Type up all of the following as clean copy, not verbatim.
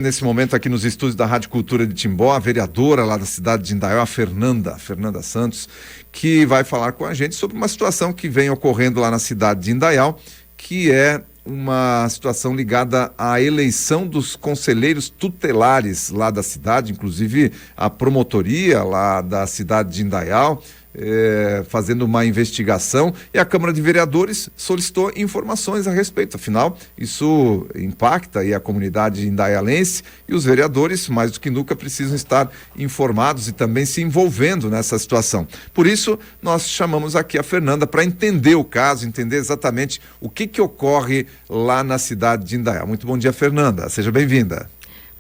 Nesse momento aqui nos estúdios da Rádio Cultura de Timbó, a vereadora lá da cidade de Indaial, a Fernanda Santos, que vai falar com a gente sobre uma situação que vem ocorrendo lá na cidade de Indaial, que é uma situação ligada à eleição dos conselheiros tutelares lá da cidade, inclusive a promotoria lá da cidade de Indaial, fazendo uma investigação, e a Câmara de Vereadores solicitou informações a respeito. Afinal, isso impacta aí a comunidade indaialense, e os vereadores, mais do que nunca, precisam estar informados e também se envolvendo nessa situação. Por isso, nós chamamos aqui a Fernanda para entender o caso, entender exatamente o que ocorre lá na cidade de Indaial. Muito bom dia, Fernanda. Seja bem-vinda.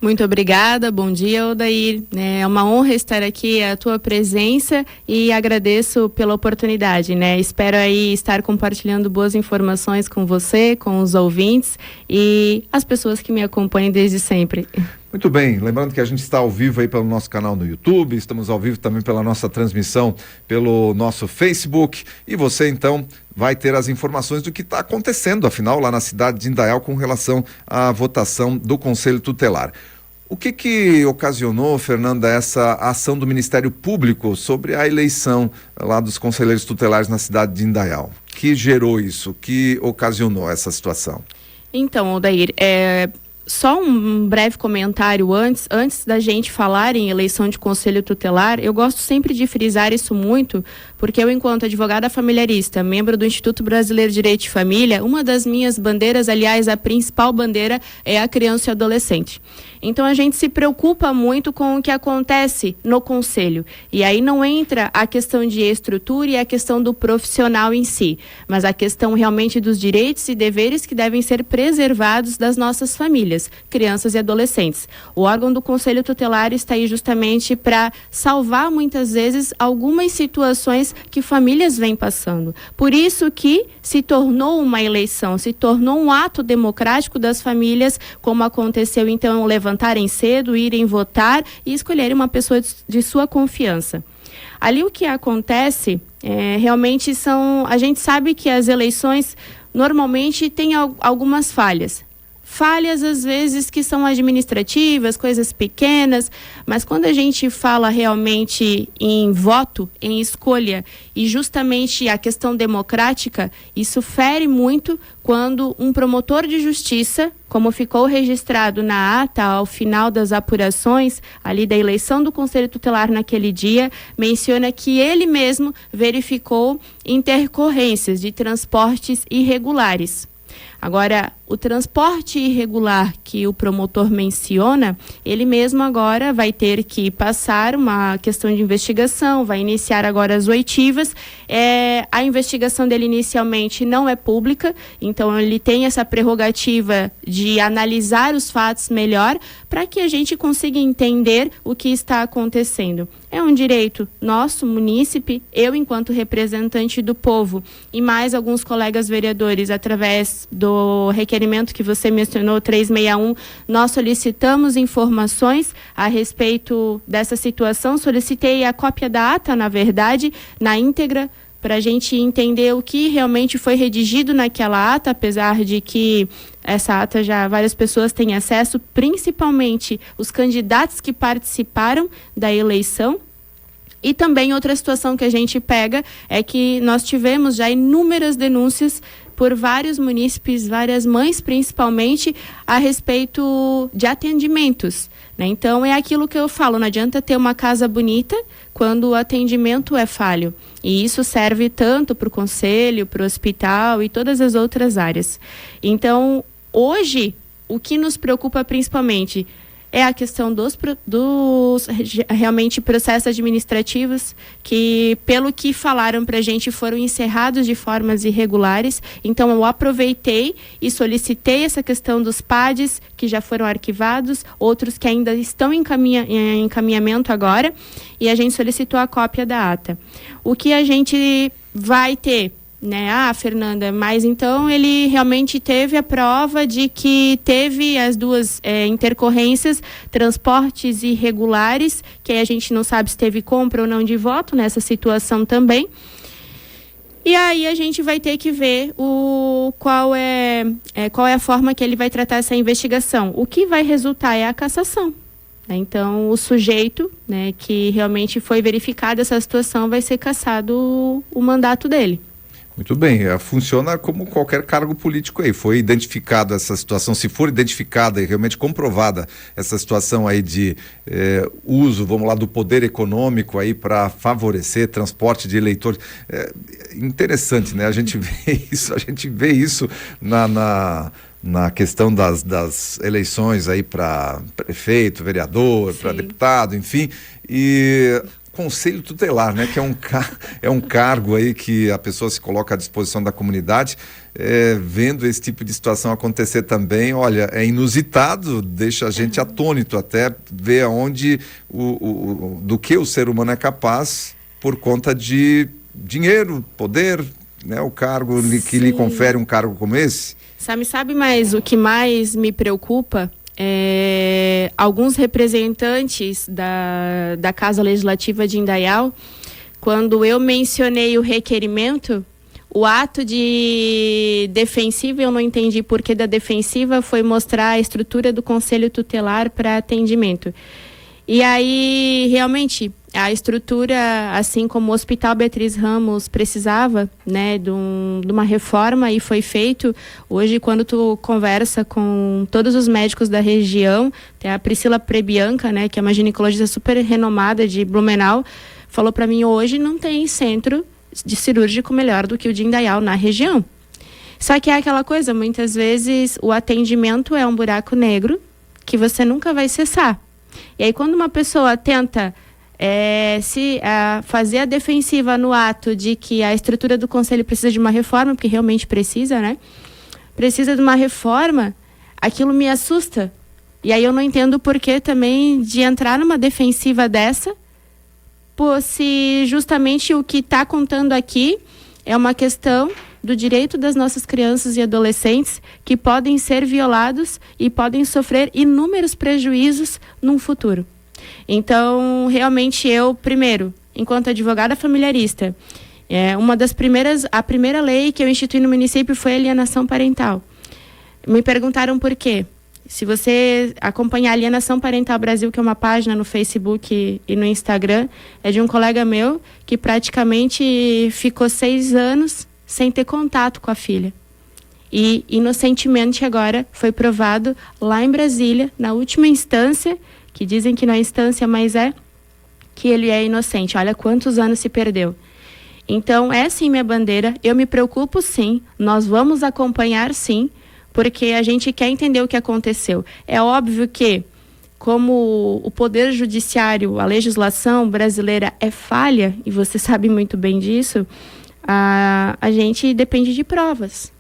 Muito obrigada, bom dia, Odair. É uma honra estar aqui, a tua presença, e agradeço pela oportunidade, Espero aí estar compartilhando boas informações com você, com os ouvintes e as pessoas que me acompanham desde sempre. Muito bem, lembrando que a gente está ao vivo aí pelo nosso canal no YouTube, estamos ao vivo também pela nossa transmissão pelo nosso Facebook, e você então vai ter as informações do que está acontecendo, afinal, lá na cidade de Indaial com relação à votação do Conselho Tutelar. O que ocasionou, Fernanda, essa ação do Ministério Público sobre a eleição lá dos conselheiros tutelares na cidade de Indaial? Que gerou isso? Que ocasionou essa situação? Então, Odair, só um breve comentário antes da gente falar em eleição de conselho tutelar. Eu gosto sempre de frisar isso muito, porque eu, enquanto advogada familiarista, membro do Instituto Brasileiro de Direito de Família, uma das minhas bandeiras, aliás, a principal bandeira, é a criança e adolescente. Então a gente se preocupa muito com o que acontece no conselho. E aí não entra a questão de estrutura e a questão do profissional em si, mas a questão realmente dos direitos e deveres que devem ser preservados das nossas famílias, crianças e adolescentes. O órgão do Conselho Tutelar está aí justamente para salvar muitas vezes algumas situações que famílias vêm passando. Por isso que se tornou uma eleição, se tornou um ato democrático das famílias, como aconteceu então levantarem cedo, irem votar e escolherem uma pessoa de sua confiança. Ali o que acontece realmente a gente sabe que as eleições normalmente têm algumas falhas. Falhas, às vezes, que são administrativas, coisas pequenas, mas quando a gente fala realmente em voto, em escolha, e justamente a questão democrática, isso fere muito quando um promotor de justiça, como ficou registrado na ata ao final das apurações, ali da eleição do Conselho Tutelar naquele dia, menciona que ele mesmo verificou intercorrências de transportes irregulares. Agora, o transporte irregular que o promotor menciona, ele mesmo agora vai ter que passar uma questão de investigação, vai iniciar agora as oitivas. A investigação dele inicialmente não é pública, então ele tem essa prerrogativa de analisar os fatos melhor para que a gente consiga entender o que está acontecendo. É um direito nosso, munícipe, eu enquanto representante do povo e mais alguns colegas vereadores, através do requerimento que você mencionou, 361, nós solicitamos informações a respeito dessa situação. Solicitei a cópia da ata, na verdade, na íntegra, para a gente entender o que realmente foi redigido naquela ata, apesar de que essa ata já várias pessoas têm acesso, principalmente os candidatos que participaram da eleição. E também outra situação que a gente pega é que nós tivemos já inúmeras denúncias por vários munícipes, várias mães principalmente, a respeito de atendimentos, Então é aquilo que eu falo, não adianta ter uma casa bonita quando o atendimento é falho. E isso serve tanto para o conselho, para o hospital e todas as outras áreas. Então, hoje, o que nos preocupa principalmente é a questão dos realmente processos administrativos que, pelo que falaram para a gente, foram encerrados de formas irregulares. Então, eu aproveitei e solicitei essa questão dos PADs, que já foram arquivados, outros que ainda estão em encaminhamento agora, e a gente solicitou a cópia da ata. O que a gente vai ter, Fernanda, mas então ele realmente teve a prova de que teve as duas intercorrências, transportes irregulares, que aí a gente não sabe se teve compra ou não de voto nessa situação também. E aí a gente vai ter que ver qual é a forma que ele vai tratar essa investigação. O que vai resultar é a cassação. Então, o sujeito, né, que realmente foi verificada essa situação, vai ser cassado o mandato dele. Muito bem, funciona como qualquer cargo político aí. Foi identificada essa situação, se for identificada e realmente comprovada essa situação aí de uso, vamos lá, do poder econômico aí para favorecer transporte de eleitores. Interessante, né? A gente vê isso na questão das eleições aí para prefeito, vereador, para deputado, enfim, e Conselho Tutelar, né, que é um cargo aí que a pessoa se coloca à disposição da comunidade, vendo esse tipo de situação acontecer também, olha, é inusitado, deixa a gente atônito até ver aonde do que o ser humano é capaz por conta de dinheiro, poder, né, o cargo que lhe confere um cargo como esse. Sabe mais o que mais me preocupa? Alguns representantes da Casa Legislativa de Indaial, quando eu mencionei o requerimento, o ato de defensiva, eu não entendi por que da defensiva, foi mostrar a estrutura do Conselho Tutelar para atendimento. E aí, realmente, a estrutura, assim como o Hospital Beatriz Ramos precisava, né, de uma reforma, e foi feito. Hoje, quando tu conversa com todos os médicos da região, tem a Priscila Prebianca, né, que é uma ginecologista super renomada de Blumenau, falou para mim, hoje não tem centro de cirúrgico melhor do que o de Indaial na região. Só que é aquela coisa, muitas vezes o atendimento é um buraco negro que você nunca vai cessar. E aí, quando uma pessoa tenta fazer a defensiva no ato de que a estrutura do conselho precisa de uma reforma, porque realmente precisa, né? Precisa de uma reforma, aquilo me assusta. E aí eu não entendo o porquê também de entrar numa defensiva dessa, se justamente o que está contando aqui é uma questão do direito das nossas crianças e adolescentes que podem ser violados e podem sofrer inúmeros prejuízos no futuro. Então, realmente eu, primeiro, enquanto advogada familiarista, a primeira lei que eu instituí no município foi a alienação parental. Me perguntaram por quê. Se você acompanhar a Alienação Parental Brasil, que é uma página no Facebook e no Instagram, é de um colega meu que praticamente ficou 6 anos sem ter contato com a filha. E, inocentemente, agora foi provado lá em Brasília, na última instância, que dizem que não é instância, mas que ele é inocente. Olha quantos anos se perdeu. Então, é sim minha bandeira, eu me preocupo sim, nós vamos acompanhar sim, porque a gente quer entender o que aconteceu. É óbvio que, como o Poder Judiciário, a legislação brasileira é falha, e você sabe muito bem disso, a gente depende de provas.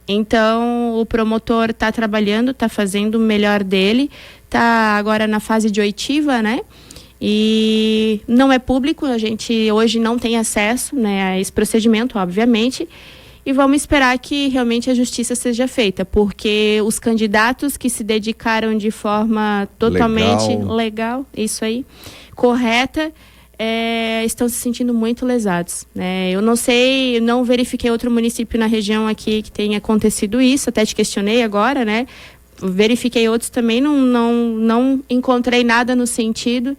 Então, o promotor está trabalhando, está fazendo o melhor dele, está agora na fase de oitiva, né? E não é público, a gente hoje não tem acesso, né, a esse procedimento, obviamente, e vamos esperar que realmente a justiça seja feita, porque os candidatos que se dedicaram de forma totalmente legal, isso aí, correta, estão se sentindo muito lesados, né? Eu não sei, não verifiquei outro município na região aqui que tenha acontecido isso, até te questionei agora, né? Verifiquei outros também, não encontrei nada no sentido,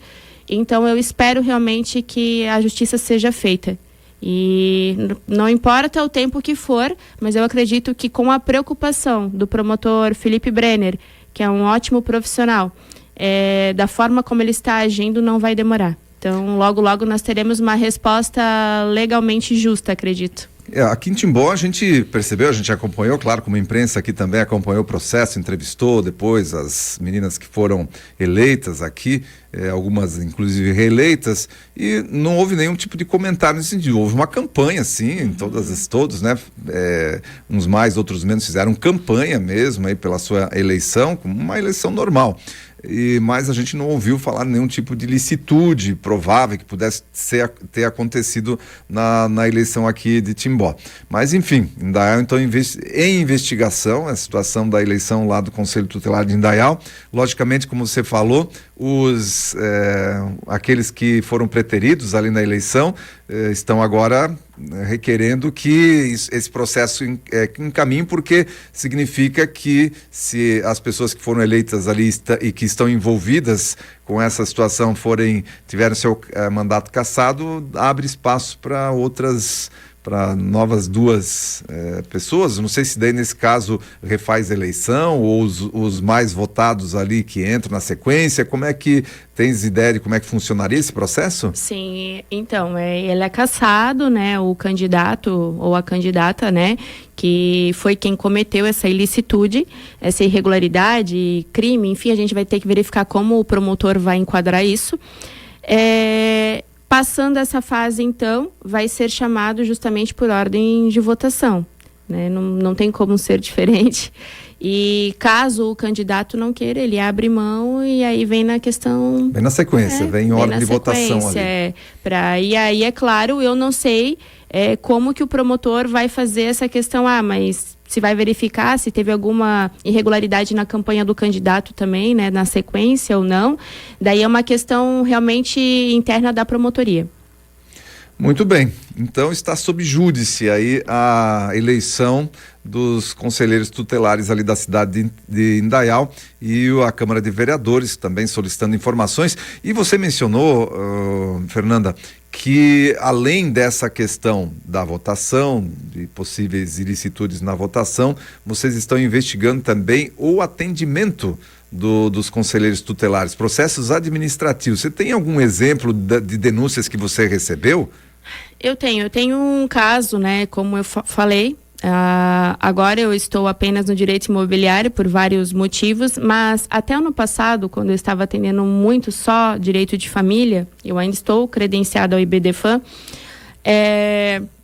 então eu espero realmente que a justiça seja feita. E não importa o tempo que for, mas eu acredito que com a preocupação do promotor Felipe Brenner, que é um ótimo profissional, da forma como ele está agindo, não vai demorar. Então, logo, logo nós teremos uma resposta legalmente justa, acredito. Aqui em Timbó a gente percebeu, a gente acompanhou, claro, como imprensa aqui também acompanhou o processo, entrevistou depois as meninas que foram eleitas aqui, algumas inclusive reeleitas, e não houve nenhum tipo de comentário nesse sentido. Houve uma campanha, sim, todos, né? Uns mais, outros menos fizeram campanha mesmo aí pela sua eleição, como uma eleição normal. Mas a gente não ouviu falar nenhum tipo de licitude provável que pudesse ter acontecido na eleição aqui de Timbó. Mas, enfim, Indaial, então, em investigação, a situação da eleição lá do Conselho Tutelar de Indaial. Logicamente, como você falou, aqueles que foram preteridos ali na eleição estão agora requerendo que esse processo encaminhe, porque significa que se as pessoas que foram eleitas ali e que estão envolvidas com essa situação tiverem seu mandato cassado, abre espaço para novas duas pessoas. Não sei se daí nesse caso refaz eleição ou os mais votados ali que entram na sequência. Como é que tens ideia de como é que funcionaria esse processo? Sim, então, ele é cassado, né, o candidato ou a candidata, né, que foi quem cometeu essa ilicitude, essa irregularidade, crime, enfim, a gente vai ter que verificar como o promotor vai enquadrar isso. Passando essa fase, então, vai ser chamado justamente por ordem de votação, né? Não tem como ser diferente. E caso o candidato não queira, ele abre mão e aí vem na questão... Vem na sequência, vem em ordem de votação ali. E aí, é claro, eu não sei como que o promotor vai fazer essa questão, mas se vai verificar se teve alguma irregularidade na campanha do candidato também, né, na sequência ou não. Daí é uma questão realmente interna da promotoria. Muito bem, então está sob júdice aí a eleição dos conselheiros tutelares ali da cidade de Indaial e a Câmara de Vereadores também solicitando informações. E você mencionou, Fernanda, que além dessa questão da votação, de possíveis ilicitudes na votação, vocês estão investigando também o atendimento dos conselheiros tutelares, processos administrativos. Você tem algum exemplo de denúncias que você recebeu? Eu tenho um caso, né, como eu falei, agora eu estou apenas no direito imobiliário por vários motivos, mas até ano passado, quando eu estava atendendo muito só direito de família, eu ainda estou credenciada ao IBDFAM,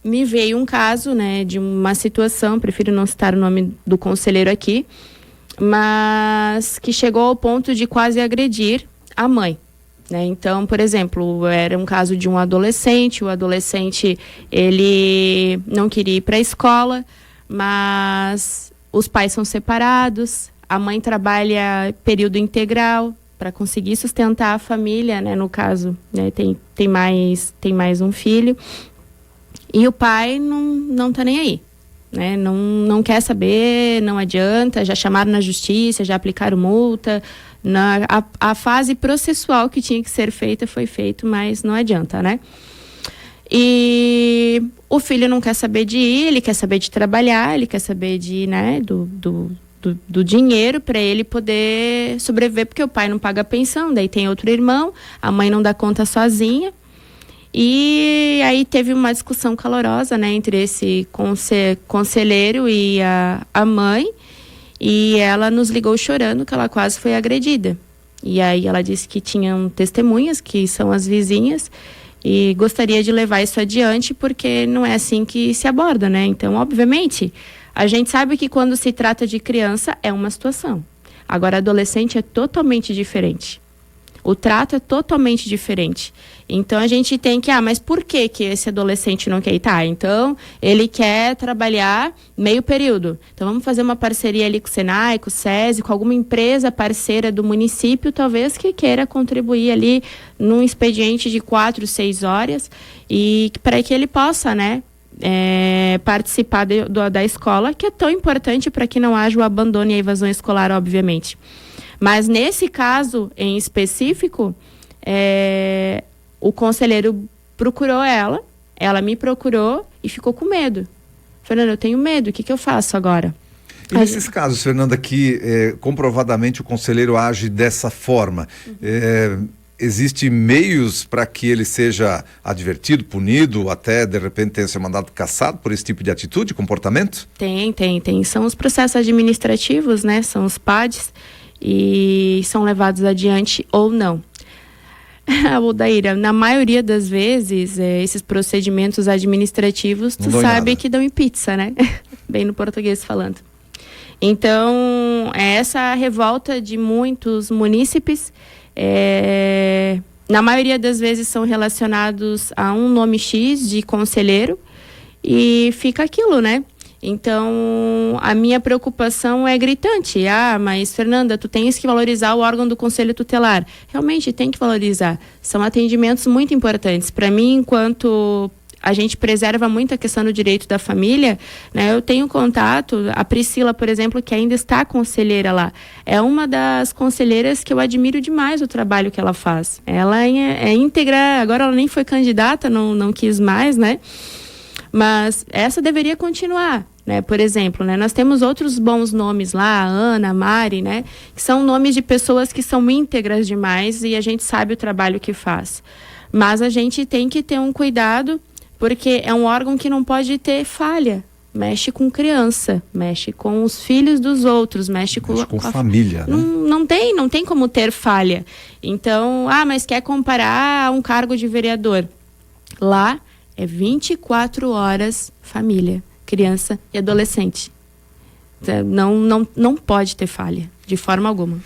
me veio um caso, né, de uma situação, prefiro não citar o nome do conselheiro aqui, mas que chegou ao ponto de quase agredir a mãe. Então, por exemplo, era um caso de um adolescente, o adolescente, ele não queria ir para a escola, mas os pais são separados, a mãe trabalha período integral para conseguir sustentar a família, né, no caso, né, tem mais um filho, e o pai não tá nem aí. Né? Não quer saber, não adianta, já chamaram na justiça, já aplicaram multa, a fase processual que tinha que ser feita foi feita, mas não adianta, né? E o filho não quer saber de ir, ele quer saber de trabalhar, ele quer saber de, né, do dinheiro para ele poder sobreviver, porque o pai não paga pensão, daí tem outro irmão, a mãe não dá conta sozinha. E aí teve uma discussão calorosa, né, entre esse conselheiro e a mãe, e ela nos ligou chorando que ela quase foi agredida. E aí ela disse que tinham testemunhas, que são as vizinhas, e gostaria de levar isso adiante, porque não é assim que se aborda, né? Então, obviamente, a gente sabe que quando se trata de criança é uma situação. Agora, adolescente é totalmente diferente. O trato é totalmente diferente. Então, a gente tem que... mas por que esse adolescente não quer ir? Então, ele quer trabalhar meio período. Então, vamos fazer uma parceria ali com o Senai, com o SESI, com alguma empresa parceira do município, talvez, que queira contribuir ali num expediente de 4, 6 horas, e para que ele possa, né, participar da escola, que é tão importante para que não haja o abandono e a evasão escolar, obviamente. Mas nesse caso em específico, o conselheiro procurou ela me procurou e ficou com medo. Fernanda, eu tenho medo, o que eu faço agora? E nesses casos, Fernanda, que comprovadamente o conselheiro age dessa forma, existem meios para que ele seja advertido, punido, até de repente tenha seu mandato cassado por esse tipo de atitude, comportamento? Tem. São os processos administrativos, né? São os PADs, e são levados adiante ou não. Odaíra, na maioria das vezes, esses procedimentos administrativos, tu sabe que dão em pizza, né? Bem no português falando. Então, essa revolta de muitos munícipes, na maioria das vezes são relacionados a um nome X de conselheiro, e fica aquilo, né? Então, a minha preocupação é gritante. Ah, mas Fernanda, tu tens que valorizar o órgão do Conselho Tutelar. Realmente tem que valorizar. São atendimentos muito importantes. Para mim, enquanto a gente preserva muito a questão do direito da família, né? Eu tenho contato, a Priscila, por exemplo, que ainda está conselheira lá, é uma das conselheiras que eu admiro demais o trabalho que ela faz. Ela é íntegra, agora ela nem foi candidata, não quis mais, né? Mas essa deveria continuar, né? Por exemplo, né? Nós temos outros bons nomes lá, a Ana, a Mari, né? Que são nomes de pessoas que são íntegras demais e a gente sabe o trabalho que faz. Mas a gente tem que ter um cuidado, porque é um órgão que não pode ter falha. Mexe com criança, mexe com os filhos dos outros, mexe com família, né? Não tem como ter falha. Então, mas quer comparar a um cargo de vereador? Lá é 24 horas família, criança e adolescente. Não pode ter falha, de forma alguma.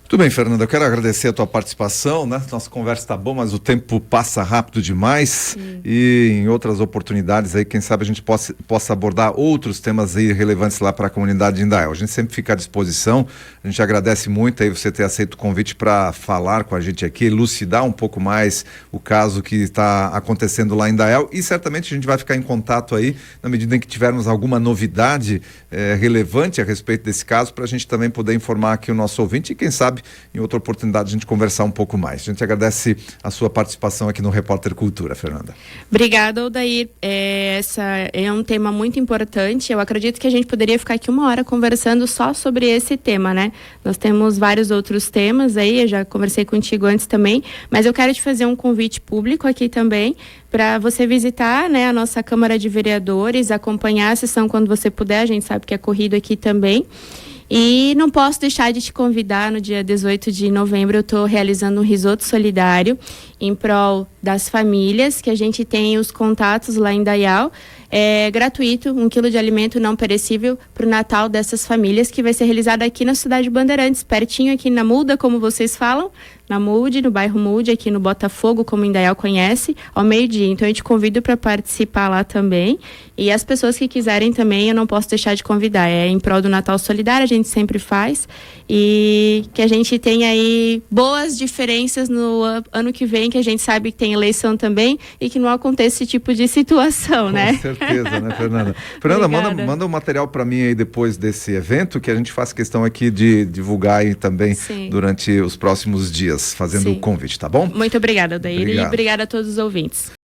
Muito bem, Fernanda, eu quero agradecer a tua participação, né? Nossa conversa está boa, mas o tempo passa rápido demais. Sim. E em outras oportunidades aí, quem sabe a gente possa abordar outros temas aí relevantes lá para a comunidade de Indaial. A gente sempre fica à disposição, a gente agradece muito aí você ter aceito o convite para falar com a gente aqui, elucidar um pouco mais o caso que está acontecendo lá em Indaial, e certamente a gente vai ficar em contato aí na medida em que tivermos alguma novidade relevante a respeito desse caso, para a gente também poder informar aqui o nosso ouvinte e quem sabe em outra oportunidade a gente conversar um pouco mais. A gente agradece a sua participação aqui no Repórter Cultura, Fernanda. Obrigada, Aldair. Essa é um tema muito importante. Eu acredito que a gente poderia ficar aqui 1 hora conversando só sobre esse tema, né? Nós temos vários outros temas aí, eu já conversei contigo antes também, mas eu quero te fazer um convite público aqui também, para você visitar, né, a nossa Câmara de Vereadores, acompanhar a sessão quando você puder, a gente sabe que é corrido aqui também. E não posso deixar de te convidar, no dia 18 de novembro eu estou realizando um risoto solidário em prol das famílias, que a gente tem os contatos lá em Indaial. É gratuito, 1 quilo de alimento não perecível para o Natal dessas famílias, que vai ser realizado aqui na cidade de Bandeirantes, pertinho aqui na Mulda, como vocês falam, na Mulde, no bairro Mulde, aqui no Botafogo, como Indaial conhece, ao meio-dia. Então eu te convido para participar lá também. E as pessoas que quiserem também, eu não posso deixar de convidar. É em prol do Natal Solidário, a gente sempre faz. E que a gente tenha aí boas diferenças no ano que vem, que a gente sabe que tem eleição também, e que não aconteça esse tipo de situação, né? Com certeza, né, Fernanda? Fernanda, manda um material para mim aí depois desse evento, que a gente faz questão aqui de divulgar aí também. Sim. Durante os próximos dias, fazendo o convite, tá bom? Muito obrigada, Aldair, e obrigada a todos os ouvintes.